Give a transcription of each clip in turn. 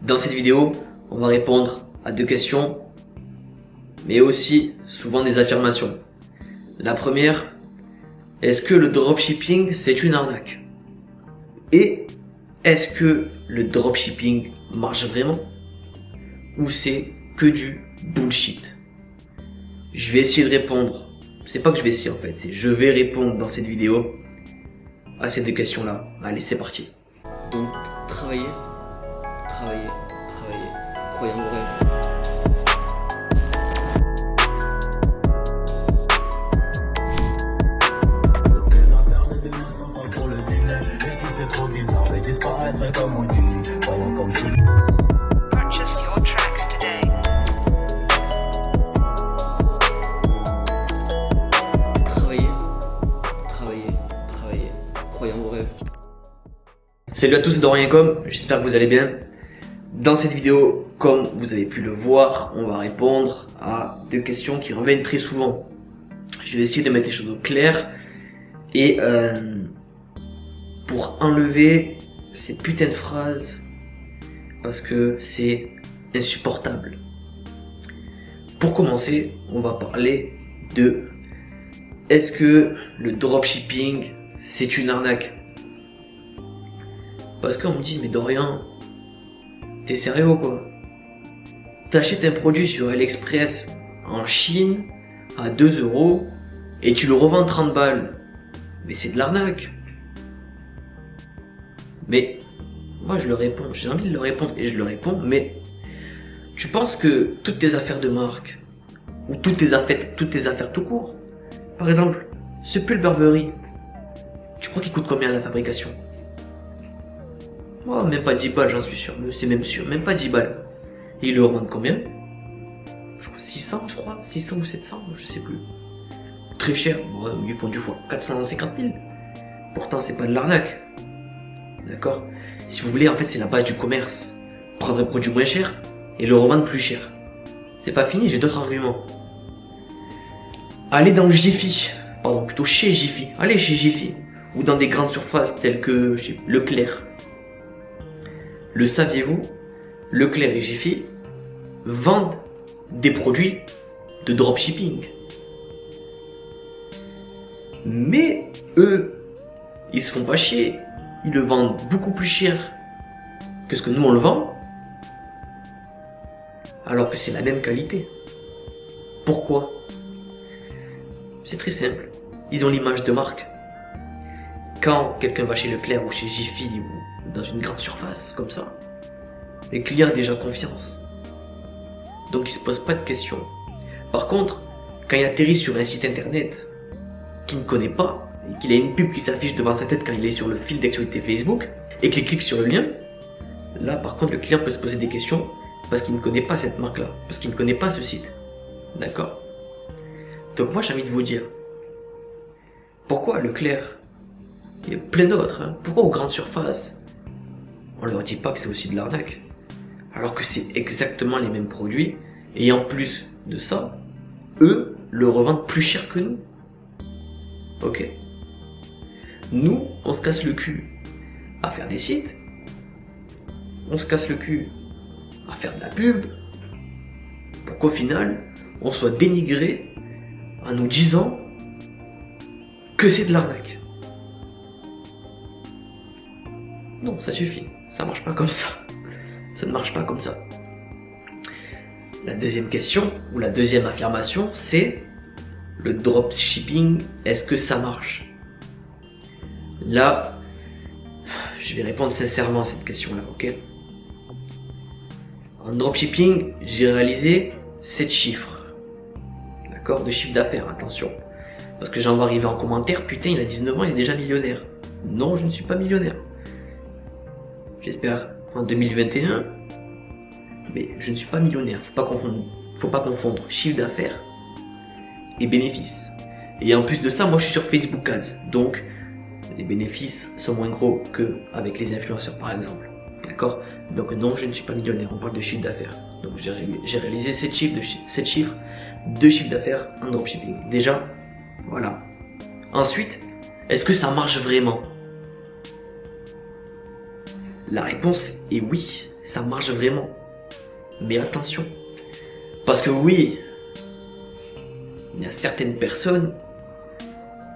Dans cette vidéo, on va répondre à 2 questions, mais aussi souvent des affirmations. La première, est-ce que le dropshipping c'est une arnaque? Et est-ce que le dropshipping marche vraiment? Ou c'est que du bullshit? Je vais essayer de répondre. C'est pas que je vais essayer en fait, c'est je vais répondre dans cette vidéo à ces 2 questions-là. Allez, c'est parti. Donc, travailler, croyez en vos rêves. Purchase your tracks today. Travaillez, croyez en vos rêves. Salut à tous, c'est Dorian.com, j'espère que vous allez bien. Dans cette vidéo, comme vous avez pu le voir, on va répondre à 2 questions qui reviennent très souvent. Je vais essayer de mettre les choses au clair et pour enlever ces putains de phrases parce que c'est insupportable. Pour commencer, on va parler de est-ce que le dropshipping c'est une arnaque? Parce qu'on me dit, mais Dorian, t'es sérieux ou quoi? T'achètes un produit sur AliExpress en Chine à 2 € et tu le revends 30 balles. Mais c'est de l'arnaque. Mais moi je le réponds, j'ai envie de le répondre et je le réponds, mais tu penses que toutes tes affaires de marque ou toutes tes affaires tout court, par exemple, ce pull Burberry, tu crois qu'il coûte combien la fabrication? Oh, même pas 10 balles, j'en suis sûr, c'est même sûr, même pas 10 balles. Et ils le revendent combien? Je crois 600, 600 ou 700, je sais plus. Très cher, bon, ils font du fois 450 000. Pourtant, c'est pas de l'arnaque. D'accord? Si vous voulez, en fait, c'est la base du commerce. Prendre un produit moins cher et le revendre plus cher. C'est pas fini, j'ai d'autres arguments. Allez dans Jiffy, pardon, plutôt chez Jiffy. Allez chez Jiffy. Ou dans des grandes surfaces telles que Leclerc. Le saviez-vous? Leclerc et Jiffy vendent des produits de dropshipping. Mais eux, ils se font pas chier. Ils le vendent beaucoup plus cher que ce que nous on le vend. Alors que c'est la même qualité. Pourquoi? C'est très simple. Ils ont l'image de marque. Quand quelqu'un va chez Leclerc ou chez Jiffy ou dans une grande surface comme ça, les clients ont déjà confiance. Donc ils se posent pas de questions. Par contre, quand il atterrit sur un site internet qu'il ne connaît pas et qu'il a une pub qui s'affiche devant sa tête quand il est sur le fil d'actualité Facebook et qu'il clique sur le lien, là par contre le client peut se poser des questions parce qu'il ne connaît pas cette marque là, parce qu'il ne connaît pas ce site. D'accord? Donc moi j'ai envie de vous dire, pourquoi Leclerc? Il y a plein d'autres, hein. Pourquoi aux grandes surfaces on leur dit pas que c'est aussi de l'arnaque? Alors que c'est exactement les mêmes produits et en plus de ça, eux le revendent plus cher que nous. Ok? Nous, on se casse le cul à faire des sites, on se casse le cul à faire de la pub, pour qu'au final, on soit dénigré en nous disant que c'est de l'arnaque. Non, ça suffit, ça marche pas comme ça. Ça ne marche pas comme ça. La deuxième question, ou la deuxième affirmation, c'est le dropshipping, est-ce que ça marche? Là, je vais répondre sincèrement à cette question-là, ok? En dropshipping, j'ai réalisé 7 chiffres. D'accord? De chiffre d'affaires, attention. Parce que j'en vais arriver en commentaire, putain, il a 19 ans, il est déjà millionnaire. Non, je ne suis pas millionnaire. J'espère en 2021, mais je ne suis pas millionnaire. Faut pas confondre chiffre d'affaires et bénéfices. Et en plus de ça, moi je suis sur Facebook Ads, donc les bénéfices sont moins gros qu'avec les influenceurs par exemple. D'accord? Donc non, je ne suis pas millionnaire, on parle de chiffre d'affaires. Donc j'ai réalisé 7 chiffres de chiffre d'affaires en dropshipping. Déjà, voilà. Ensuite, est-ce que ça marche vraiment? La réponse est oui, ça marche vraiment. Mais attention. Parce que oui, il y a certaines personnes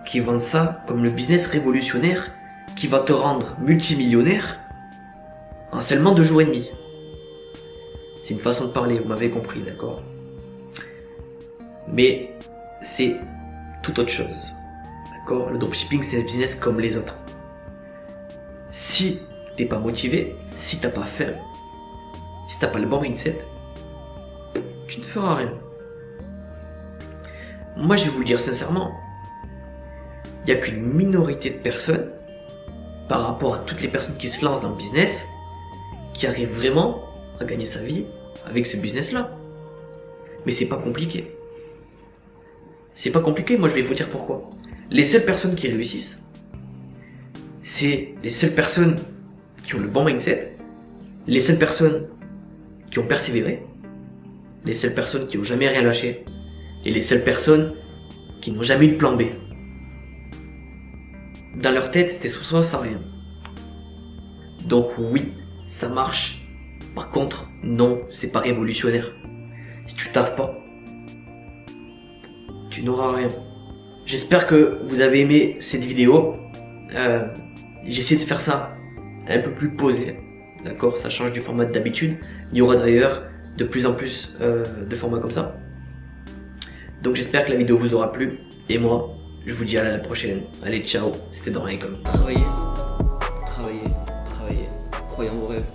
qui vendent ça comme le business révolutionnaire qui va te rendre multimillionnaire en seulement 2 jours et demi. C'est une façon de parler, vous m'avez compris, d'accord? Mais c'est tout autre chose. D'accord? Le dropshipping, c'est un business comme les autres. Si t'es pas motivé, si t'as pas faim, si t'as pas le bon mindset, tu ne feras rien. Moi, je vais vous le dire sincèrement, il n'y a qu'une minorité de personnes, par rapport à toutes les personnes qui se lancent dans le business, qui arrivent vraiment à gagner sa vie avec ce business-là. Mais c'est pas compliqué. C'est pas compliqué, moi je vais vous dire pourquoi. Les seules personnes qui réussissent, c'est les seules personnes qui ont le bon mindset, les seules personnes qui ont persévéré, les seules personnes qui n'ont jamais rien lâché, et les seules personnes qui n'ont jamais eu de plan B. Dans leur tête, c'était soit ça, rien. Donc oui, ça marche. Par contre, non, c'est pas révolutionnaire. Si tu taffes pas, tu n'auras rien. J'espère que vous avez aimé cette vidéo. J'essaie de faire ça un peu plus posé. D'accord, ça change du format d'habitude. Il y aura d'ailleurs de plus en plus de formats comme ça. Donc j'espère que la vidéo vous aura plu. Et moi, je vous dis à la prochaine. Allez, ciao, c'était Dorian Ecom. Travailler, travailler, travailler. Croyez en vos rêves.